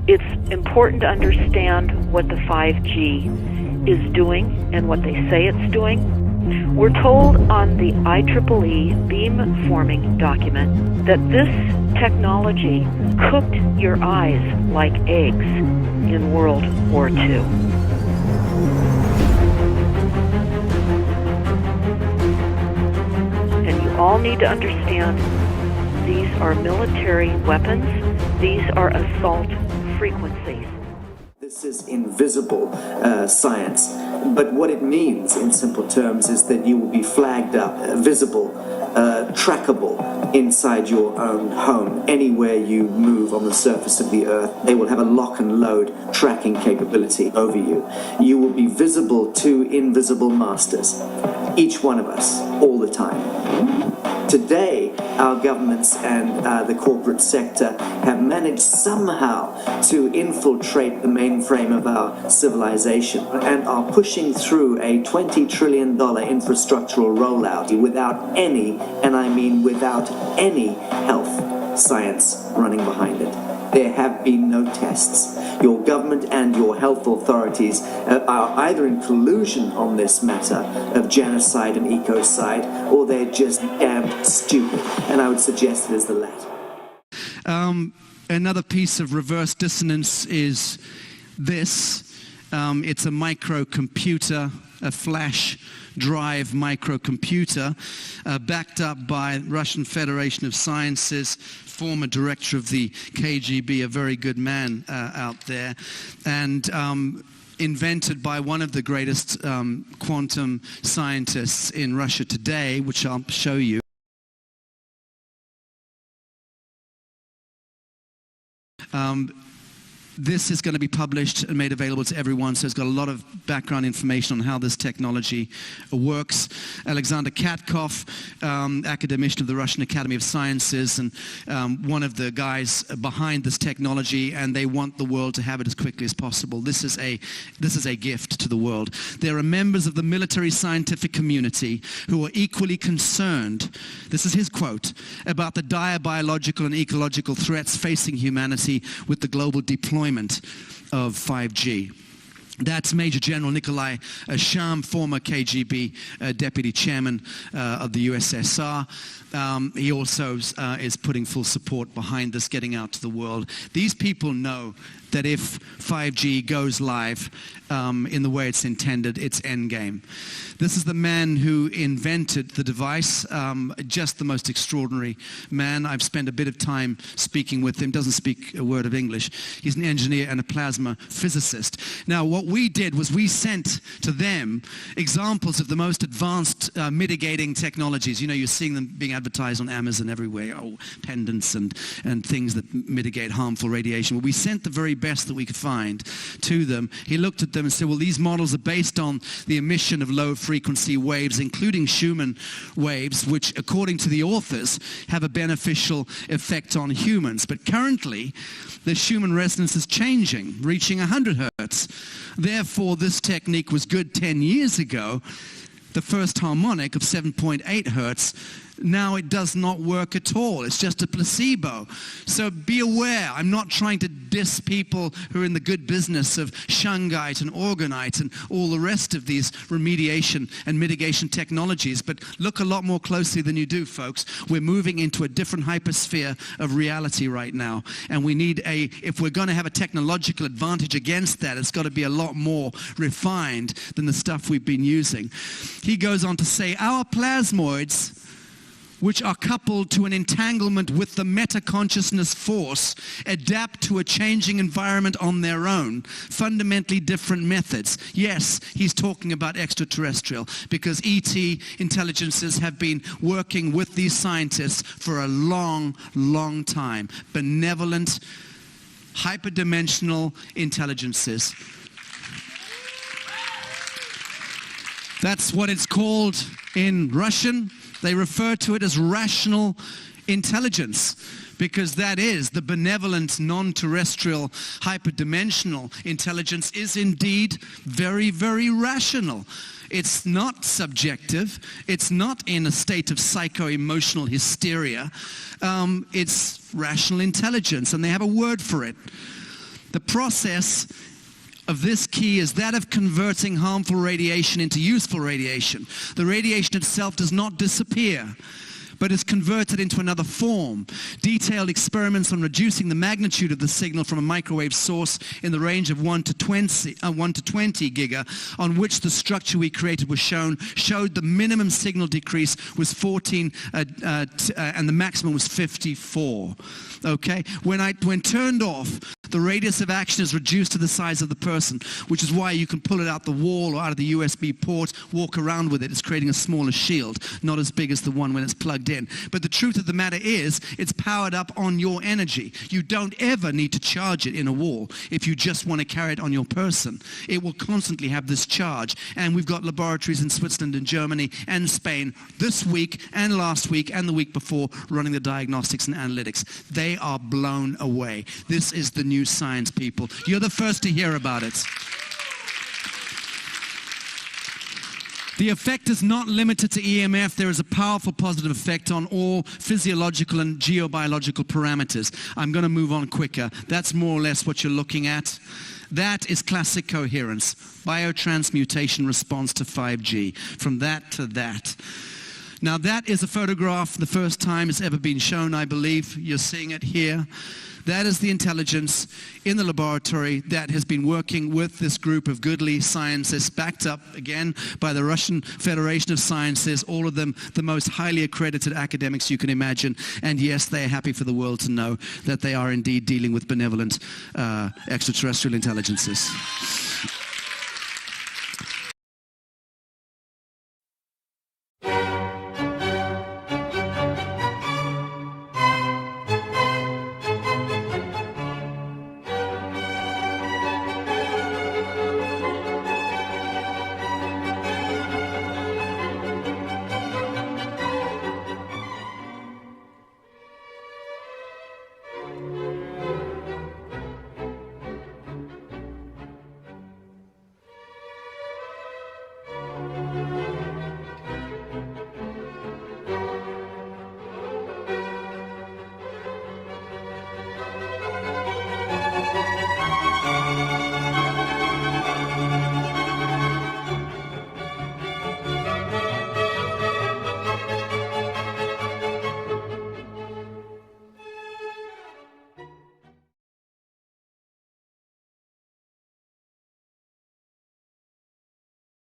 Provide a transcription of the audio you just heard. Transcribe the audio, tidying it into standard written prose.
It's important to understand what the 5G is doing and what they say it's doing. We're told on the IEEE beamforming document that this technology cooked your eyes like eggs in World War II. And you all need to understand these are military weapons. These are assault frequencies. This is invisible science, but what it means in simple terms is that you will be flagged up, visible, trackable inside your own home. Anywhere you move on the surface of the earth, they will have a lock and load tracking capability over you. You will be visible to invisible masters, each one of us, all the time. Today, our governments and the corporate sector have managed somehow to infiltrate the mainframe of our civilization and are pushing through a $20 trillion infrastructural rollout without any, and I mean without any, health science running behind it. There have been no tests. Your government and your health authorities are either in collusion on this matter of genocide and ecocide, or they're just damn stupid. And I would suggest it is the latter. Another piece of reverse dissonance is this. It's a microcomputer, a flash drive microcomputer, backed up by Russian Federation of Sciences, former director of the KGB, a very good man out there, and invented by one of the greatest quantum scientists in Russia today, which I'll show you. This is going to be published and made available to everyone, so it's got a lot of background information on how this technology works. Alexander Katkov, academician of the Russian Academy of Sciences, and one of the guys behind this technology, and they want the world to have it as quickly as possible. This is a gift to the world. There are members of the military scientific community who are equally concerned, this is his quote, about the dire biological and ecological threats facing humanity with the global deployment of 5G. That's Major General Nikolai Sham, former KGB deputy chairman of the USSR. He also is putting full support behind this getting out to the world. These people know that if 5G goes live in the way it's intended, it's endgame. This is the man who invented the device, just the most extraordinary man. I've spent a bit of time speaking with him, doesn't speak a word of English. He's an engineer and a plasma physicist. Now, what we did was we sent to them examples of the most advanced mitigating technologies. You know, you're seeing them being advertised on Amazon everywhere, pendants and things that mitigate harmful radiation. Well, we sent the very best that we could find to them. He looked at them and said, well, these models are based on the emission of low frequency waves, including Schumann waves, which, according to the authors, have a beneficial effect on humans. But currently, the Schumann resonance is changing, reaching 100 hertz. Therefore, this technique was good 10 years ago. The first harmonic of 7.8 hertz, now it does not work at all. It's just a placebo. So be aware, I'm not trying to diss people who are in the good business of shungite and orgonite and all the rest of these remediation and mitigation technologies, but look a lot more closely than you do, folks. We're moving into a different hypersphere of reality right now, and we need if we're going to have a technological advantage against that, it's got to be a lot more refined than the stuff we've been using. He goes on to say, our plasmoids, which are coupled to an entanglement with the meta-consciousness force, adapt to a changing environment on their own, fundamentally different methods. Yes, he's talking about extraterrestrial, because ET intelligences have been working with these scientists for a long, long time. Benevolent, hyperdimensional intelligences. That's what it's called in Russian. They refer to it as rational intelligence, because that is the benevolent, non-terrestrial, hyperdimensional intelligence is indeed very, very rational. It's not subjective. It's not in a state of psycho-emotional hysteria. It's rational intelligence, and they have a word for it. The process of this key is that of converting harmful radiation into useful radiation. The radiation itself does not disappear, but is converted into another form. Detailed experiments on reducing the magnitude of the signal from a microwave source in the range of 1 to 20 giga, on which the structure we created was shown, showed the minimum signal decrease was 14 and the maximum was 54. Okay? When turned off, the radius of action is reduced to the size of the person, which is why you can pull it out the wall or out of the USB port, walk around with it. It's creating a smaller shield, not as big as the one when it's plugged in. But the truth of the matter is, it's powered up on your energy. You don't ever need to charge it in a wall if you just want to carry it on your person. It will constantly have this charge. And we've got laboratories in Switzerland and Germany and Spain this week and last week and the week before running the diagnostics and analytics. They are blown away. This is the new science, people. You're the first to hear about it. The effect is not limited to EMF. There is a powerful positive effect on all physiological and geobiological parameters. I'm going to move on quicker. That's more or less what you're looking at. That is classic coherence, biotransmutation response to 5G, from that to that. Now that is a photograph, the first time it's ever been shown, I believe. You're seeing it here. That is the intelligence in the laboratory that has been working with this group of goodly scientists, backed up again by the Russian Federation of Sciences, all of them the most highly accredited academics you can imagine. And yes, they are happy for the world to know that they are indeed dealing with benevolent extraterrestrial intelligences.